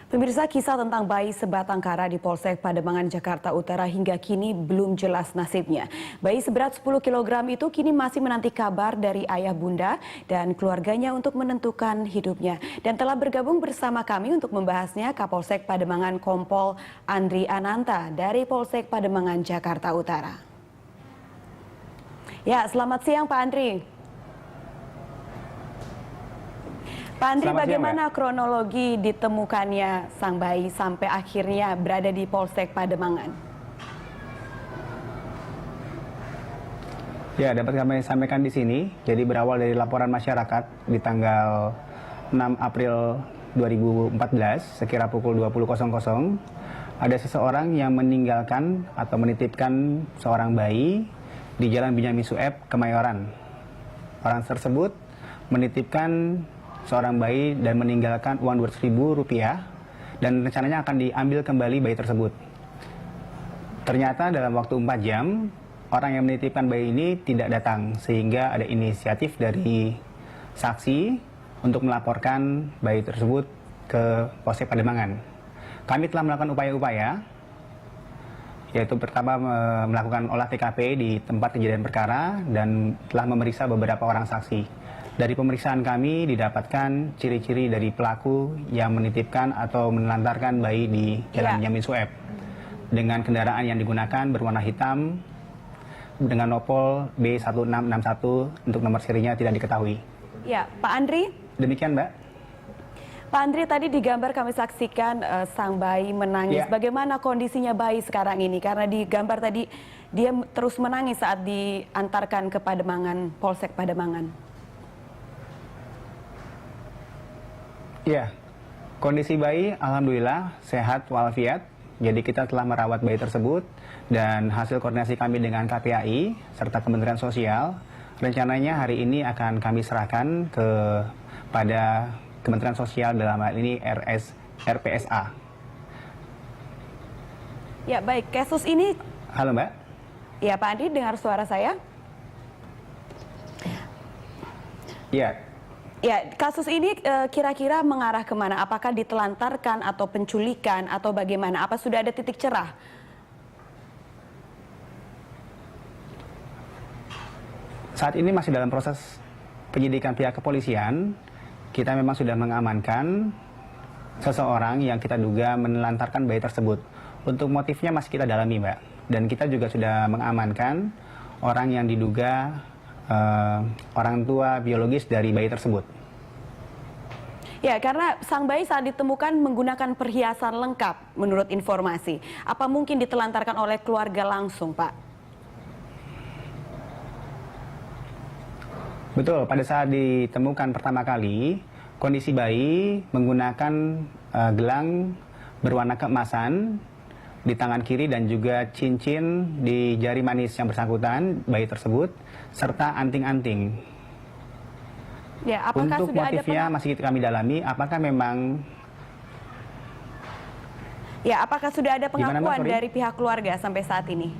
Pemirsa, kisah tentang bayi sebatang kara di Polsek Pademangan, Jakarta Utara hingga kini belum jelas nasibnya. Bayi seberat 10 kg itu kini masih menanti kabar dari ayah bunda dan keluarganya untuk menentukan hidupnya. Dan telah bergabung bersama kami untuk membahasnya Kapolsek Pademangan Kompol Andri Ananta dari Polsek Pademangan, Jakarta Utara. Ya, selamat siang Pak Andri. Pak Andri, bagaimana kronologi ditemukannya sang bayi sampai akhirnya berada di Polsek Pademangan? Ya, dapat kami sampaikan di sini. Jadi berawal dari laporan masyarakat di tanggal 6 April 2014, sekira pukul 20.00, ada seseorang yang meninggalkan atau menitipkan seorang bayi di Jalan Benyamin Sueb, Kemayoran. Orang tersebut menitipkan seorang bayi dan meninggalkan uang Rp200.000 dan rencananya akan diambil kembali bayi tersebut. Ternyata dalam waktu 4 jam, orang yang menitipkan bayi ini tidak datang, sehingga ada inisiatif dari saksi untuk melaporkan bayi tersebut ke Polsek Pademangan. Kami telah melakukan upaya-upaya, yaitu pertama melakukan olah TKP di tempat kejadian perkara dan telah memeriksa beberapa orang saksi. Dari pemeriksaan kami didapatkan ciri-ciri dari pelaku yang menitipkan atau menelantarkan bayi di Jalan Benyamin Sueb dengan kendaraan yang digunakan berwarna hitam dengan nopol B1661 untuk nomor serinya tidak diketahui. Ya, Pak Andri. Demikian, Mbak. Pak Andri, tadi di gambar kami saksikan sang bayi menangis. Ya. Bagaimana kondisinya bayi sekarang ini? Karena di gambar tadi dia terus menangis saat diantarkan ke Pademangan, Polsek Pademangan. Ya, kondisi bayi alhamdulillah sehat walafiat. Jadi kita telah merawat bayi tersebut dan hasil koordinasi kami dengan KPAI serta Kementerian Sosial rencananya hari ini akan kami serahkan pada Kementerian Sosial, dalam hal ini RPSA. Ya, baik. Kasus ini... Halo, Mbak. Ya, Pak Andri, dengar suara saya? Ya. Ya, kasus ini kira-kira mengarah kemana? Apakah ditelantarkan atau penculikan atau bagaimana? Apa sudah ada titik cerah? Saat ini masih dalam proses penyidikan pihak kepolisian. Kita memang sudah mengamankan seseorang yang kita duga menelantarkan bayi tersebut. Untuk motifnya masih kita dalami, Mbak. Dan kita juga sudah mengamankan orang yang diduga orang tua biologis dari bayi tersebut. Ya, karena sang bayi saat ditemukan menggunakan perhiasan lengkap menurut informasi. Apa mungkin ditelantarkan oleh keluarga langsung, Pak? Betul, pada saat ditemukan pertama kali, kondisi bayi menggunakan gelang berwarna keemasan di tangan kiri dan juga cincin di jari manis yang bersangkutan bayi tersebut serta anting-anting. Ya, apakah untuk sudah motifnya ada masih kami dalami, apakah memang... Ya, apakah sudah ada pengakuan dari pihak keluarga sampai saat ini?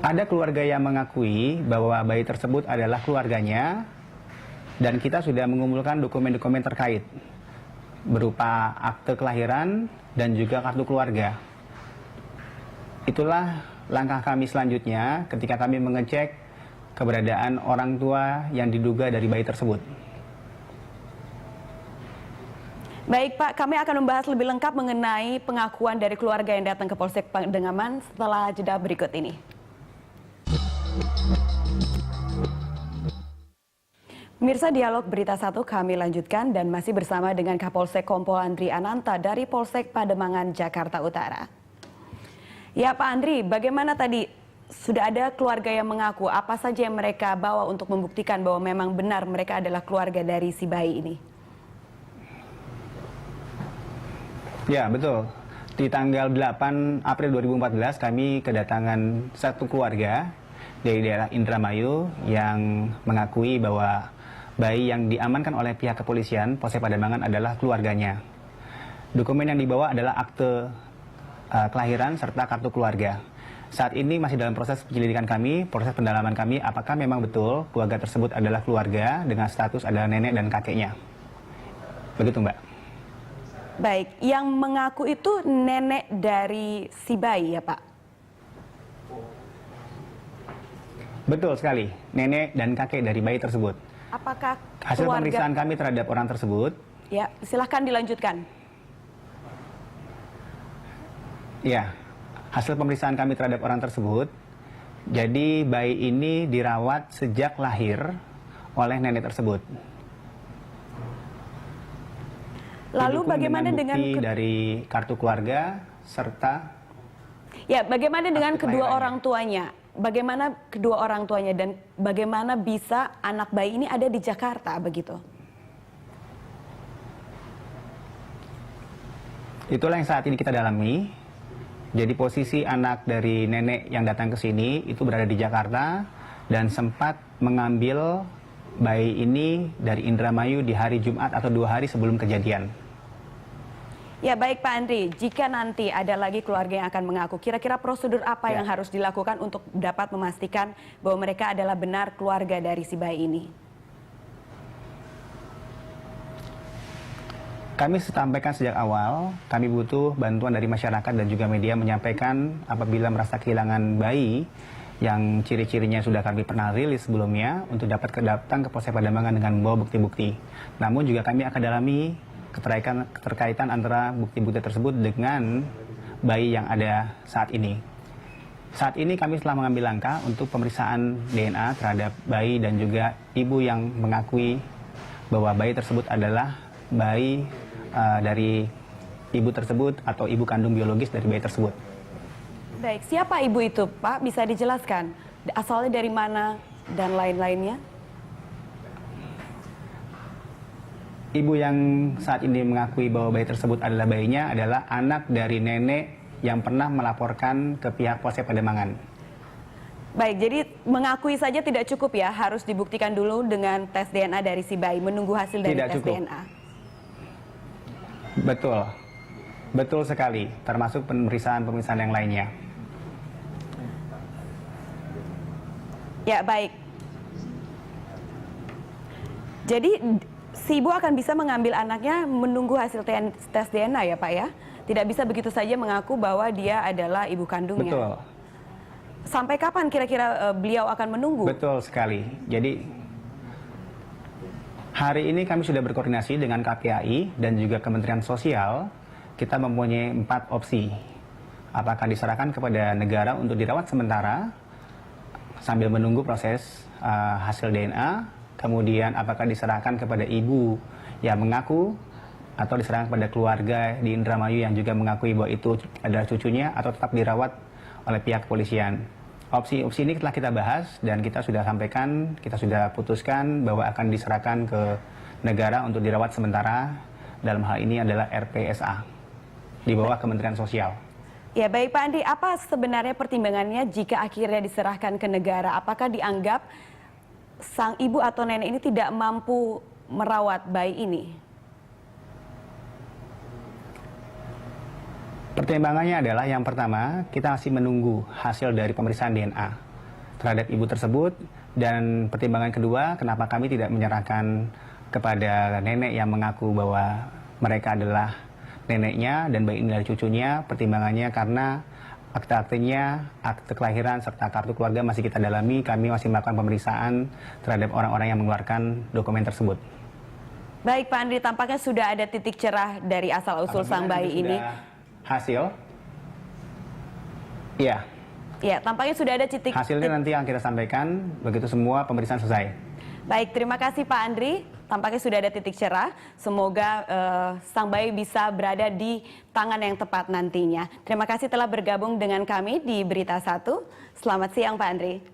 Ada keluarga yang mengakui bahwa bayi tersebut adalah keluarganya dan kita sudah mengumpulkan dokumen-dokumen terkait berupa akte kelahiran dan juga kartu keluarga. Itulah langkah kami selanjutnya ketika kami mengecek keberadaan orang tua yang diduga dari bayi tersebut. Baik, Pak, kami akan membahas lebih lengkap mengenai pengakuan dari keluarga yang datang ke Polsek Pademangan setelah jeda berikut ini. Pemirsa, Dialog Berita 1 kami lanjutkan dan masih bersama dengan Kapolsek Kompol Andri Ananta dari Polsek Pademangan, Jakarta Utara. Ya, Pak Andri, bagaimana tadi sudah ada keluarga yang mengaku, apa saja yang mereka bawa untuk membuktikan bahwa memang benar mereka adalah keluarga dari si bayi ini? Ya, betul. Di tanggal 8 April 2014 kami kedatangan satu keluarga dari daerah Indramayu yang mengakui bahwa bayi yang diamankan oleh pihak kepolisian Polsek Pademangan adalah keluarganya. Dokumen yang dibawa adalah akte kelahiran serta kartu keluarga. Saat ini masih dalam proses penyelidikan kami, proses pendalaman kami, apakah memang betul keluarga tersebut adalah keluarga dengan status adalah nenek dan kakeknya. Begitu, Mbak. Baik, yang mengaku itu nenek dari si bayi ya Pak? Betul sekali, nenek dan kakek dari bayi tersebut. Apakah Hasil keluarga... pemeriksaan kami terhadap orang tersebut, Ya, silahkan dilanjutkan. ya, hasil pemeriksaan kami terhadap orang tersebut, jadi bayi ini dirawat sejak lahir oleh nenek tersebut. Lalu Didukung bagaimana dengan bukti dari kartu keluarga serta Ya, bagaimana dengan akte kedua kelahirannya. orang tuanya? Bagaimana kedua orang tuanya dan bagaimana bisa anak bayi ini ada di Jakarta begitu? Itulah yang saat ini kita dalami. Jadi posisi anak dari nenek yang datang ke sini itu berada di Jakarta dan sempat mengambil bayi ini dari Indramayu di hari Jumat atau 2 hari sebelum kejadian. Ya baik Pak Andri, jika nanti ada lagi keluarga yang akan mengaku, kira-kira prosedur apa yang harus dilakukan untuk dapat memastikan bahwa mereka adalah benar keluarga dari si bayi ini? Kami sampaikan sejak awal, kami butuh bantuan dari masyarakat dan juga media menyampaikan apabila merasa kehilangan bayi yang ciri-cirinya sudah kami pernah rilis sebelumnya untuk dapat datang ke Polsek Pademangan dengan membawa bukti-bukti. Namun juga kami akan dalami keterkaitan antara bukti-bukti tersebut dengan bayi yang ada saat ini. Saat ini kami telah mengambil langkah untuk pemeriksaan DNA terhadap bayi dan juga ibu yang mengakui bahwa bayi tersebut adalah bayi dari ibu tersebut atau ibu kandung biologis dari bayi tersebut. Baik, siapa ibu itu Pak? Bisa dijelaskan? Asalnya dari mana dan lain-lainnya? Ibu yang saat ini mengakui bahwa bayi tersebut adalah bayinya adalah anak dari nenek yang pernah melaporkan ke pihak Polsek Pademangan. Baik, jadi mengakui saja tidak cukup ya, harus dibuktikan dulu dengan tes DNA dari si bayi, menunggu hasil dari Tidak tes cukup. DNA. Betul, betul sekali, termasuk pemeriksaan yang lainnya. Ya, baik. Jadi si ibu akan bisa mengambil anaknya menunggu hasil tes DNA ya Pak ya? Tidak bisa begitu saja mengaku bahwa dia adalah ibu kandungnya. Betul. Sampai kapan kira-kira beliau akan menunggu? Betul sekali. Jadi hari ini kami sudah berkoordinasi dengan KPAI dan juga Kementerian Sosial. Kita mempunyai 4 opsi. Apakah diserahkan kepada negara untuk dirawat sementara sambil menunggu proses hasil DNA, kemudian apakah diserahkan kepada ibu yang mengaku atau diserahkan kepada keluarga di Indramayu yang juga mengakui bahwa itu adalah cucunya atau tetap dirawat oleh pihak kepolisian. Opsi-opsi ini telah kita bahas dan kita sudah sampaikan, kita sudah putuskan bahwa akan diserahkan ke negara untuk dirawat sementara, dalam hal ini adalah RPSA di bawah Kementerian Sosial. Ya baik Pak Andi, apa sebenarnya pertimbangannya jika akhirnya diserahkan ke negara? Apakah dianggap sang ibu atau nenek ini tidak mampu merawat bayi ini? Pertimbangannya adalah yang pertama, kita masih menunggu hasil dari pemeriksaan DNA terhadap ibu tersebut. Dan pertimbangan kedua, kenapa kami tidak menyerahkan kepada nenek yang mengaku bahwa mereka adalah neneknya dan bayi ini adalah cucunya. Pertimbangannya karena akte-aktenya, akte kelahiran serta kartu keluarga masih kita dalami. Kami masih melakukan pemeriksaan terhadap orang-orang yang mengeluarkan dokumen tersebut. Baik Pak Andri, tampaknya sudah ada titik cerah dari asal-usul sang bayi ini. Hasil? Iya. Ya, tampaknya sudah ada titik. Hasilnya nanti yang kita sampaikan begitu semua pemeriksaan selesai. Baik, terima kasih Pak Andri. Tampaknya sudah ada titik cerah. Semoga sang bayi bisa berada di tangan yang tepat nantinya. Terima kasih telah bergabung dengan kami di Berita 1. Selamat siang Pak Andri.